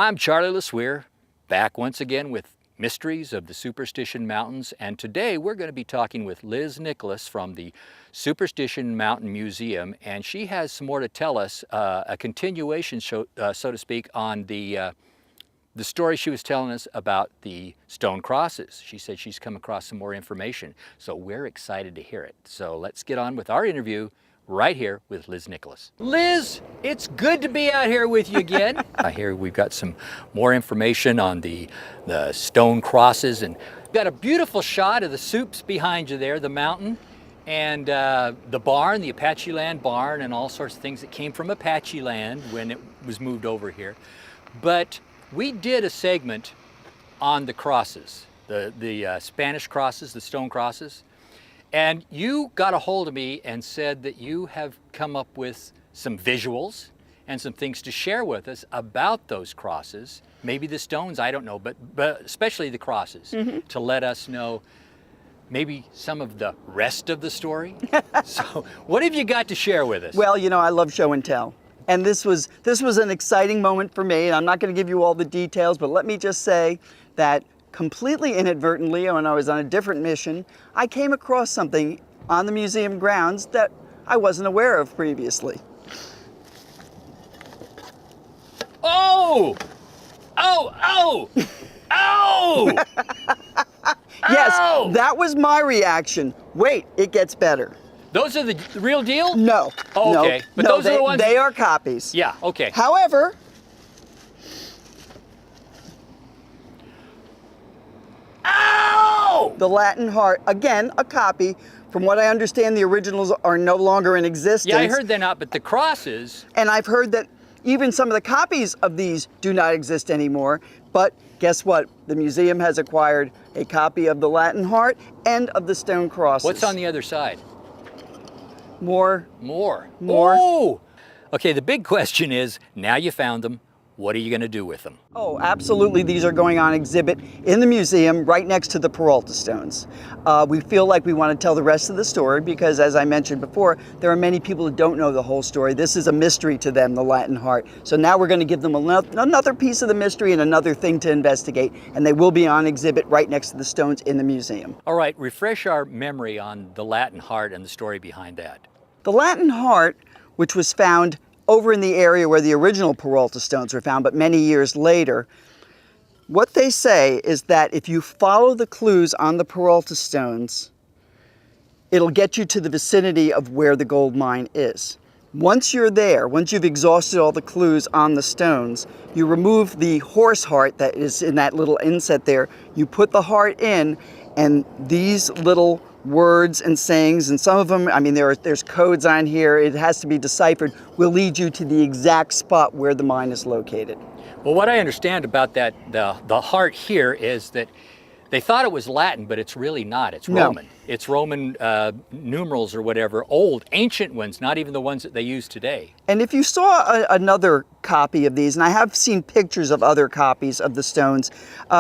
I'm Charlie LeSueur, back once again with Mysteries of the Superstition Mountains, and today we're going to be talking with Liz Nicklus from the Superstition Mountain Museum, and she has some more to tell us, a continuation, so to speak, on the story she was telling us about the stone crosses. She said she's come across some more information, so we're excited to hear it. So let's get on with our interview right here with Liz Nicklus. Liz, it's good to be out here with you again. I hear we've got some more information on the stone crosses, and we've got a beautiful shot of the Supes behind you there, the mountain, and the barn, the Apache land barn, and all sorts of things that came from Apache land when it was moved over here. But we did a segment on the crosses, the Spanish crosses, the stone crosses. And you got a hold of me and said that you have come up with some visuals and some things to share with us about those crosses, maybe the stones, I don't know, but especially the crosses, to let us know maybe some of the rest of the story. So what have you got to share with us? Well, you know, I love show and tell. And this was an exciting moment for me. And I'm not going to give you all the details, but let me just say that completely inadvertently, when I was on a different mission, I came across something on the museum grounds that I wasn't aware of previously. Oh! Oh! Oh! Oh! Yes, Ow! that was my reaction. Wait, it gets better. Those are the real deal? No. Oh, okay. No, But no, those are the ones. They are copies. Yeah, okay. However, Ow! the Latin heart, again, a copy. From what I understand, the originals are no longer in existence. Yeah, I heard they're not, but the crosses. And I've heard that even some of the copies of these do not exist anymore. But guess what? The museum has acquired a copy of the Latin heart and of the stone crosses. What's on the other side? More. More. More. Oh! Okay, the big question is, now you found them, what are you going to do with them? Oh, absolutely. These are going on exhibit in the museum right next to the Peralta stones. We feel like we want to tell the rest of the story because, as I mentioned before, there are many people who don't know the whole story. This is a mystery to them, the Latin heart. So now we're going to give them another piece of the mystery and another thing to investigate, and they will be on exhibit right next to the stones in the museum. All right, refresh our memory on the Latin heart and the story behind that. The Latin heart, which was found over in the area where the original Peralta stones were found, but many years later, what they say is that if you follow the clues on the Peralta stones, it'll get you to the vicinity of where the gold mine is. Once you're there, once you've exhausted all the clues on the stones, you remove the horse heart that is in that little inset there, you put the heart in, and these little words and sayings, and some of them, I mean, there's codes on here, it has to be deciphered, will lead you to the exact spot where the mine is located. Well, what I understand about that, the heart here is that they thought it was Latin, but it's really not. It's Roman. No. It's Roman numerals or whatever, old, ancient ones, not even the ones that they use today. And if you saw another copy of these, and I have seen pictures of other copies of the stones,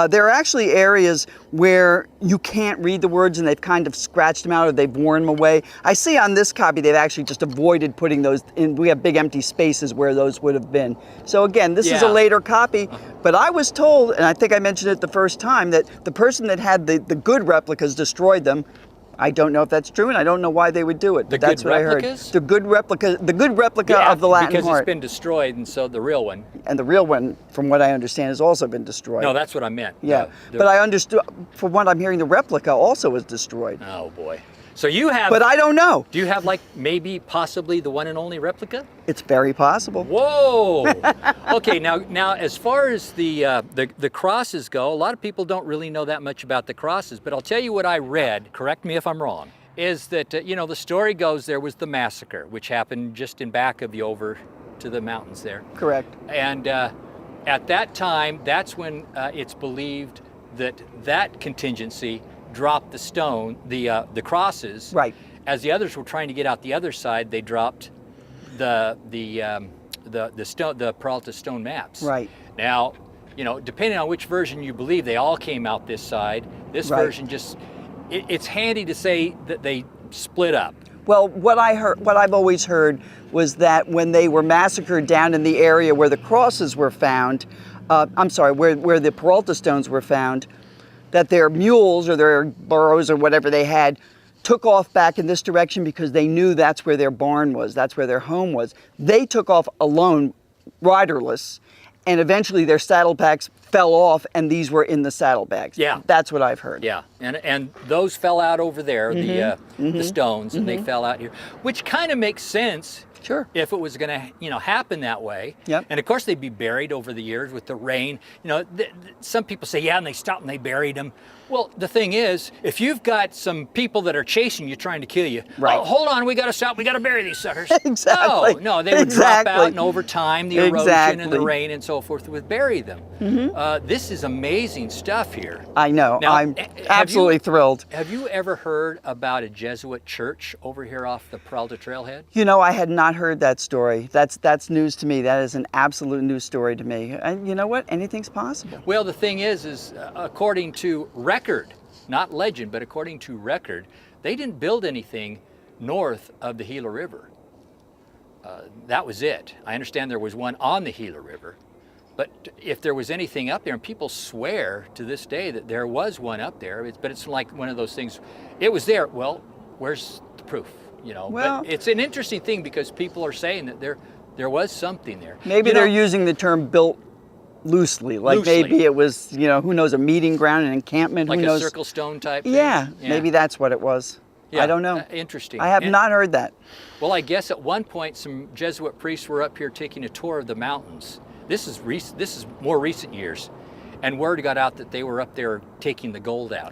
there are actually areas where you can't read the words and they've kind of scratched them out or they've worn them away. I see on this copy they've actually just avoided putting those in. We have big empty spaces where those would have been. So again, this is a later copy, but I was told, and I think I mentioned it the first time, that the person that had the good replicas destroyed them. I don't know if that's true, and I don't know why they would do it. The that's good what replicas? I heard. The good replica of the Latin because heart. it's been destroyed, and so the real one. And the real one, from what I understand, has also been destroyed. No, that's what I meant. Yeah, but I understood, from what I'm hearing, the replica also was destroyed. Oh boy. So you have... But I don't know. Do you have, like, maybe, possibly the one and only replica? It's very possible. Whoa! Okay, now as far as the crosses go, a lot of people don't really know that much about the crosses, but I'll tell you what I read, correct me if I'm wrong, is that, you know, the story goes there was the massacre, which happened just in back of you over to the mountains there. Correct. And at that time, that's when it's believed that contingency dropped the stone, the crosses. Right. As the others were trying to get out the other side, they dropped the Peralta stone maps. Right. Now, you know, depending on which version you believe, they all came out this side. This version just, it's handy to say that they split up. Well, what I've always heard was that when they were massacred down in the area where the crosses were found, I'm sorry, where the Peralta stones were found, that their mules or their burros or whatever they had took off back in this direction because they knew that's where their barn was, that's where their home was. They took off alone, riderless, and eventually their saddlebags fell off and these were in the saddlebags. Yeah. That's what I've heard. Yeah, and those fell out over there, the stones, and they fell out here, which kind of makes sense. Sure. If it was going to, happen that way. Yep. And of course they'd be buried over the years with the rain. Some people say, yeah, and they stopped and they buried them. Well, the thing is, if you've got some people that are chasing you, trying to kill you, right. Oh, hold on, we got to stop, we got to bury these suckers. Exactly. No, they would drop out, and over time, the erosion and the rain and so forth would bury them. This is amazing stuff here. I know. Now, I'm absolutely thrilled. Have you ever heard about a Jesuit church over here off the Peralta Trailhead? I had not heard that story. That's news to me. That is an absolute news story to me. And you know what? Anything's possible. Well, the thing is according to record, not legend, but according to record, they didn't build anything north of the Gila River. That was it. I understand there was one on the Gila River, but if there was anything up there, and people swear to this day that there was one up there, but it's like one of those things, it was there. Well, where's the proof? Well, but it's an interesting thing because people are saying that there was something there. Maybe they're using the term built loosely, maybe it was, who knows, a meeting ground, an encampment, like who knows. A circle stone type thing? Yeah, maybe that's what it was. Yeah, I don't know. Interesting. I have not heard that. Well, I guess at one point some Jesuit priests were up here taking a tour of the mountains. This is more recent years. And word got out that they were up there taking the gold out.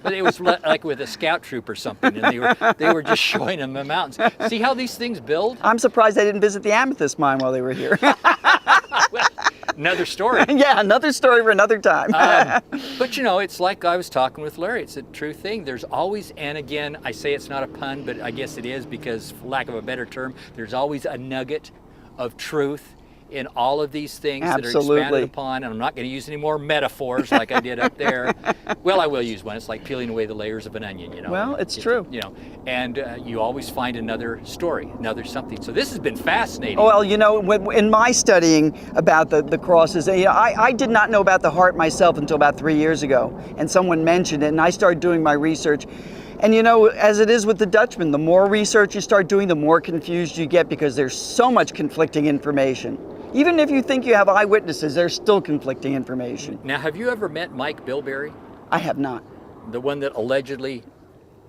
But it was like with a scout troop or something, and they were just showing them the mountains. See how these things build? I'm surprised they didn't visit the amethyst mine while they were here. Well, another story. Yeah, another story for another time. But it's like I was talking with Larry. It's a true thing. There's always, and again, I say it's not a pun, but I guess it is because, for lack of a better term, there's always a nugget of truth in all of these things that are expanded upon, and I'm not going to use any more metaphors like I did up there. Well, I will use one. It's like peeling away the layers of an onion, Well, it's true. And you always find another story, another something. So this has been fascinating. Well, in my studying about the crosses, I did not know about the heart myself until about 3 years ago, and someone mentioned it, and I started doing my research. And as it is with the Dutchman, the more research you start doing, the more confused you get because there's so much conflicting information. Even if you think you have eyewitnesses, there's still conflicting information. Now, have you ever met Mike Bilberry? I have not. The one that allegedly...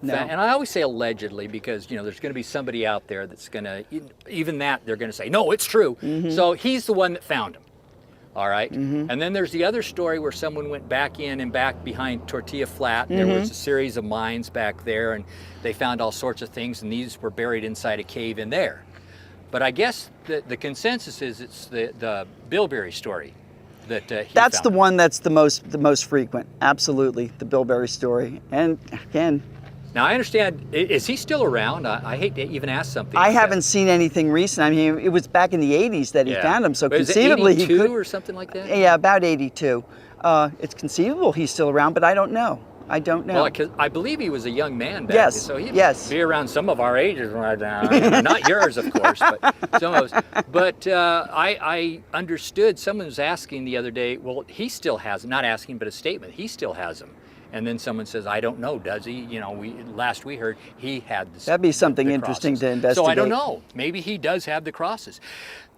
No. And I always say allegedly because, there's going to be somebody out there that's going to, even that, they're going to say, no, it's true. So he's the one that found him. All right. And then there's the other story where someone went back in and back behind Tortilla Flat. And there was a series of mines back there, and they found all sorts of things, and these were buried inside a cave in there. But I guess the consensus is it's the Bilberry story that that's the one that's the most frequent. Absolutely, the Bilberry story. And again, now I understand. Is he still around? I hate to even ask something. I haven't seen anything recent. I mean, it was back in the '80s that he found him, so conceivably he could, or something like that. Yeah, about '82. It's conceivable he's still around, but I don't know. Well, because I believe he was a young man back then, so he'd be around some of our ages right now. Not yours, of course, but some of us. But I understood someone was asking the other day, well, he still has, not asking, but a statement, he still has them. And then someone says, I don't know, does he? Last we heard, he had the That'd be something interesting to investigate. So I don't know. Maybe he does have the crosses.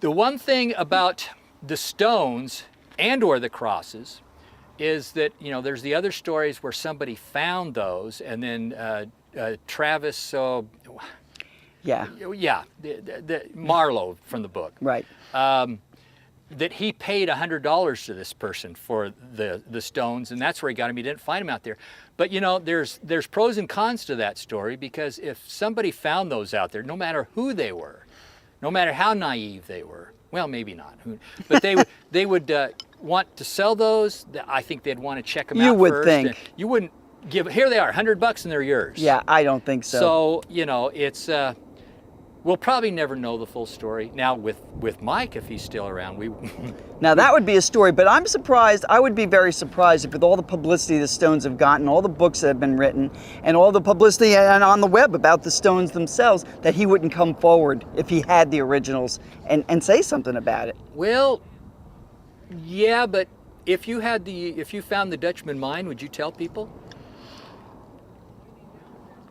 The one thing about the stones and or the crosses is that, there's the other stories where somebody found those, and then Travis, the Marlowe from the book, right? That he paid $100 to this person for the stones, and that's where he got them. He didn't find them out there. But there's pros and cons to that story, because if somebody found those out there, no matter who they were, no matter how naive they were, well, maybe not, but they would want to sell those. I think they'd want to check them out first. You would think. You wouldn't give, here they are, $100 and they're yours. Yeah, I don't think so. So, it's, we'll probably never know the full story. Now with Mike, if he's still around, Now that would be a story, but I'm surprised, I would be very surprised if with all the publicity the stones have gotten, all the books that have been written, and all the publicity and on the web about the stones themselves, that he wouldn't come forward if he had the originals and say something about it. Well, Yeah, but if you found the Dutchman mine, would you tell people?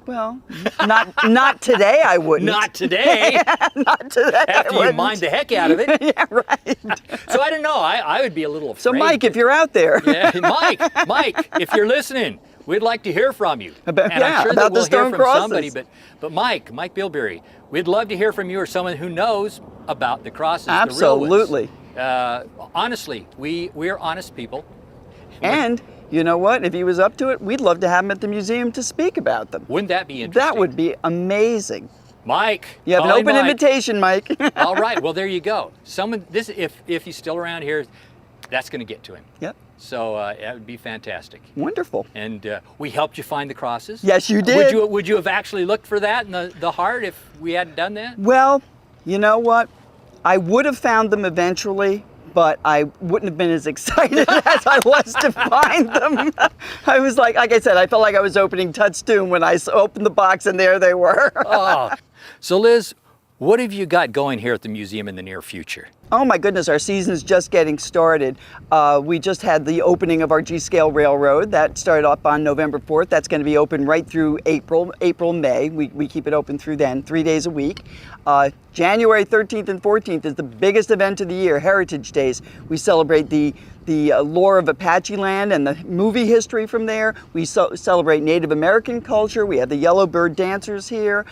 Well, not today I wouldn't. Not today. Not today. After you mined the heck out of it. Yeah, right. So I don't know. I would be a little afraid. So Mike, if you're out there. Yeah, Mike, if you're listening, we'd like to hear from you. And yeah, I'm sure about that the we'll stone hear from crosses. somebody, but Mike Bilberry, we'd love to hear from you or someone who knows about the crosses. Absolutely. The real ones. Honestly, we're honest people. And you know what? If he was up to it, we'd love to have him at the museum to speak about them. Wouldn't that be interesting? That would be amazing. Mike. You have an open invitation, Mike. All right. Well, there you go. If he's still around here, that's going to get to him. Yep. So that would be fantastic. Wonderful. And we helped you find the crosses. Yes, you did. Would you have actually looked for that in the heart if we hadn't done that? Well, you know what? I would have found them eventually, but I wouldn't have been as excited as I was to find them. I was like I said, I felt like I was opening Tutstoon when I opened the box and there they were. Oh. So Liz, what have you got going here at the museum in the near future? Oh my goodness, our season's just getting started. We just had the opening of our G-Scale Railroad. That started up on November 4th. That's going to be open right through April, May. We keep it open through then, 3 days a week. January 13th and 14th is the biggest event of the year, Heritage Days. We celebrate the lore of Apache land and the movie history from there. We celebrate Native American culture. We have the Yellowbird dancers here.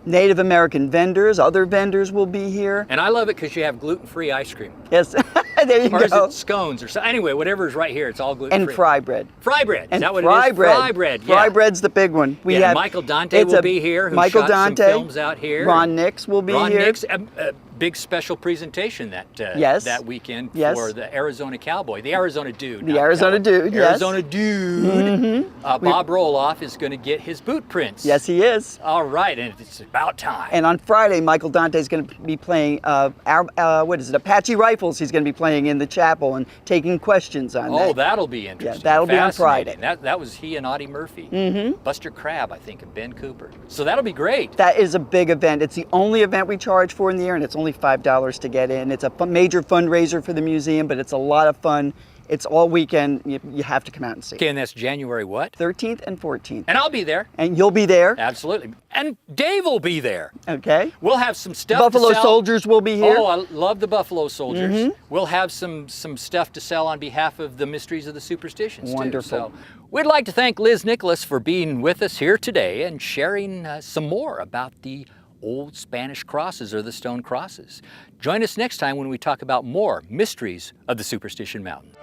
Native American vendors, other vendors will be here. And I love it because you have gluten-free ice cream. Yes, there you go. Or is go. it scones or something? Anyway, whatever is right here, it's all gluten-free. And fry bread. Fry bread. And is that what fry it is? bread. Fry bread, yeah. Fry bread's the big one. We have Michael Dante will be here, who Michael shot Dante, some films out here. Ron Nix will be here. Ron Nix, a big special presentation that weekend for the Arizona Cowboy, the Arizona Dude. The Arizona Dude, yes. Arizona Dude. Mm-hmm. Bob Roloff is going to get his boot prints. Yes, he is. All right, and it's about time. And on Friday, Michael Dante is going to be playing Apache rifles. He's going to be playing in the chapel and taking questions on that. Oh, that'll be interesting. Yeah, that'll be on Friday. That was he and Audie Murphy. Mm-hmm. Buster Crabbe, I think, and Ben Cooper. So that'll be great. That is a big event. It's the only event we charge for in the year, and it's only $5 to get in. It's a major fundraiser for the museum, but it's a lot of fun. It's all weekend. You have to come out and see. Okay, and that's January what? 13th and 14th. And I'll be there. And you'll be there. Absolutely. And Dave will be there. Okay. We'll have some stuff Buffalo to sell. Soldiers will be here. Oh, I love the Buffalo Soldiers. We'll have some stuff to sell on behalf of the Mysteries of the Superstitions Wonderful. too. So we'd like to thank Liz Nicklus for being with us here today and sharing some more about the old Spanish crosses or the stone crosses. Join us next time when we talk about more mysteries of the Superstition Mountain.